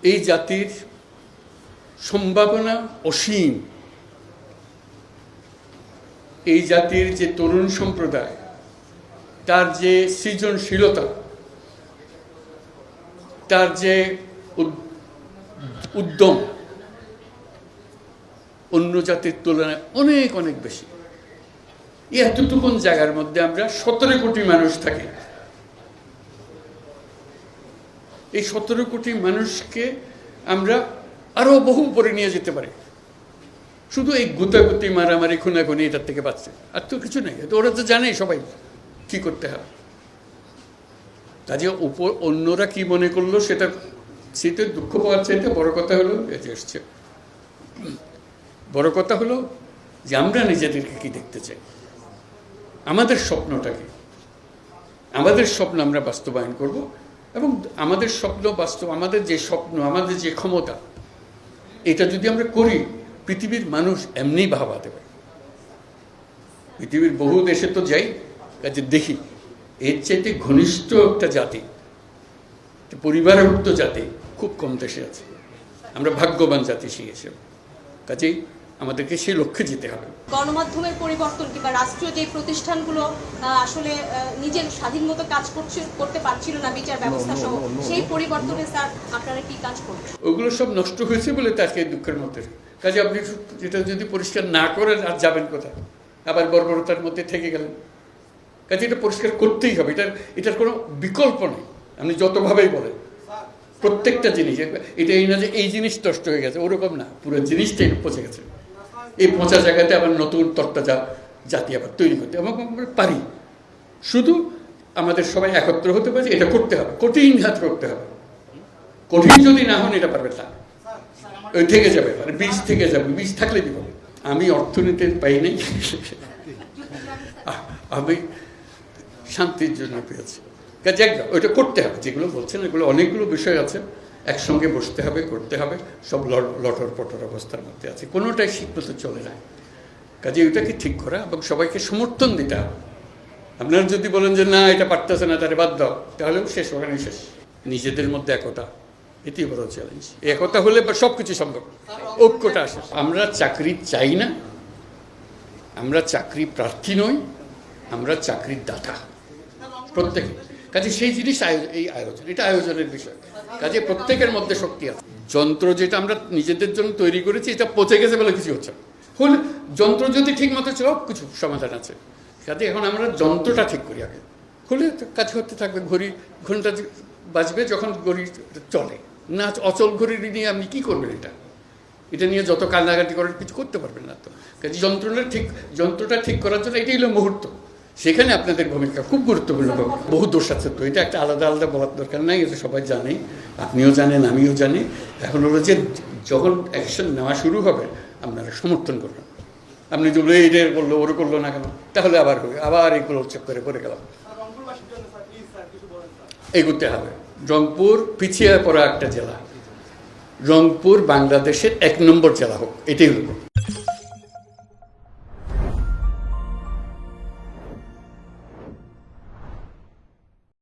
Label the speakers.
Speaker 1: এই জাতির সম্ভাবনা অসীম। এই জাতির যে তরুণ সম্প্রদায়, তার যে সৃজনশীলতা, তার যে উদ্যম অন্য জাতির তুলনায় অনেক অনেক বেশি। এই এতটুকুন জায়গার মধ্যে আমরা 17 কোটি মানুষ থাকি। এই 17 কোটি মানুষকে আমরা আরো বহু উপরে নিয়ে যেতে পারি শুধু এই গুতাগুতি মারামারি খুনাখুনি এটার থেকে বাঁচছে, আর তো কিছু নেই। তো ওরা তো জানে সবাই কি করতে হবে। কাজে অন্যরা কি মনে করলো সেটা দুঃখ পাওয়ার চাইতে বড় কথা হলো এসছে। বড় কথা হলো যে আমরা নিজেদেরকে কি দেখতে চাই, আমাদের স্বপ্নটাকে, আমাদের স্বপ্ন আমরা বাস্তবায়ন করব। এবং আমাদের স্বপ্ন আমাদের যে স্বপ্ন, আমাদের যে ক্ষমতা, এটা যদি আমরা করি, পৃথিবীর মানুষ এমনি ভাবা দেবে। পৃথিবীর বহু দেশে তো যাই, কাজে দেখি এর চাইতে ঘনিষ্ঠ একটা জাতি, পরিবারভুক্ত জাতি খুব কম দেশে আছে। আমরা ভাগ্যবান জাতি হিসেবে। কাজেই আমাদেরকে সেই লক্ষ্যে যেতে হবে।
Speaker 2: গণমাধ্যমের পরিবর্তন কিংবা রাষ্ট্রীয় যে প্রতিষ্ঠানগুলো আসলে নিজের স্বাধীন মতো কাজ করতে পারছিল না, বিচার ব্যবস্থা সহ, সেই পরিবর্তনে স্যার আপনারা কি কাজ করবেন?
Speaker 1: ওগুলো সব নষ্ট হয়েছে বলে তো আজকে দুঃখের মধ্যে। কাজে আপনি যেটা যদি পরিষ্কার না করেন আর যাবেন কোথায়? আবার বর্বরতার মধ্যে থেকে গেলেন। কাজে এটা পরিষ্কার করতেই হবে, এটার কোনো বিকল্প নেই। আপনি যতভাবেই বলেন প্রত্যেকটা জিনিস, এটা এই না যে এই জিনিস নষ্ট হয়ে গেছে, ওরকম না, পুরো জিনিসটাই পচে গেছে। এই পচা জায়গাতে আবার নতুন তরতাজা জাতি আবার তৈরি করতে এবং পারি। শুধু আমাদের সবাই একত্র হতে পারে, এটা করতে হবে, কঠিন হাত করতে হবে। কঠিন যদি না হন এটা পারবে না, ওই থেকে যাবে, মানে বীজ থেকে যাবে। বীজ থাকলে কি হবে? আমি অর্থনীতির পাই নাই, আমি শান্তির জন্য পেয়েছি। কাজে ওইটা করতে হবে। যেগুলো বলছেন এগুলো অনেকগুলো বিষয় আছে, একসঙ্গে বসতে হবে, করতে হবে। সব লটর পটর অবস্থার মধ্যে আছে, কোনোটাই শিক্ষিত চলে যায়। কাজে ওইটাকে ঠিক করা এবং সবাইকে সমর্থন দিতে হবে। আপনারা যদি বলেন যে না এটা পারতেছে না, তাহলে বাদ দাও, তাহলেও শেষ, ওখানে শেষ। নিজেদের মধ্যে একতা, এটি বড় চ্যালেঞ্জ। একতা হলে সব কিছু সম্ভব, ঐক্যটা আসে। আমরা চাকরি চাই না, আমরা চাকরি প্রার্থী নই, আমরা চাকরির দাতা প্রত্যেকে। কাজে সেই জিনিস এই আয়োজন, এটা আয়োজনের বিষয়। কাজে প্রত্যেকের মধ্যে শক্তি আছে। যন্ত্র যেটা আমরা নিজেদের জন্য তৈরি করেছি, এটা পচে গেছে বলে কিছু হচ্ছে না। হলে যন্ত্র যদি ঠিক মতো চলে, কিছু সমাধান আছে। কাজে এখন আমরা যন্ত্রটা ঠিক করি আগে, হলে কাজ করতে থাকবে। ঘন্টা বাজবে যখন ঘড়ি চলে না। অচল ঘড়ি নিয়ে আপনি কী করবেন? এটা নিয়ে যত কান্নাকাটি করেন কিছু করতে পারবেন না। তো কাজে যন্ত্রটা ঠিক করার জন্য এটাই হলো মুহূর্ত। সেখানে আপনাদের ভূমিকা খুব গুরুত্বপূর্ণ। বহু দোষ আছে, তো এটা একটা আলাদা আলাদা বলার দরকার নাই, এটা সবাই জানে, আপনিও জানেন, আমিও জানি। এখন হলো যে যখন অ্যাকশন নেওয়া শুরু হবে, আপনারা সমর্থন করবেন। আপনি যদি এটা করলো, ওর করলো না কেন, তাহলে আবার এগুলো চক্করে পড়ে গেলাম। এগোতে হবে। রংপুর পিছিয়ে পড়া একটা জেলা, রংপুর বাংলাদেশের 1 নম্বর জেলা হোক, এটাই হলো।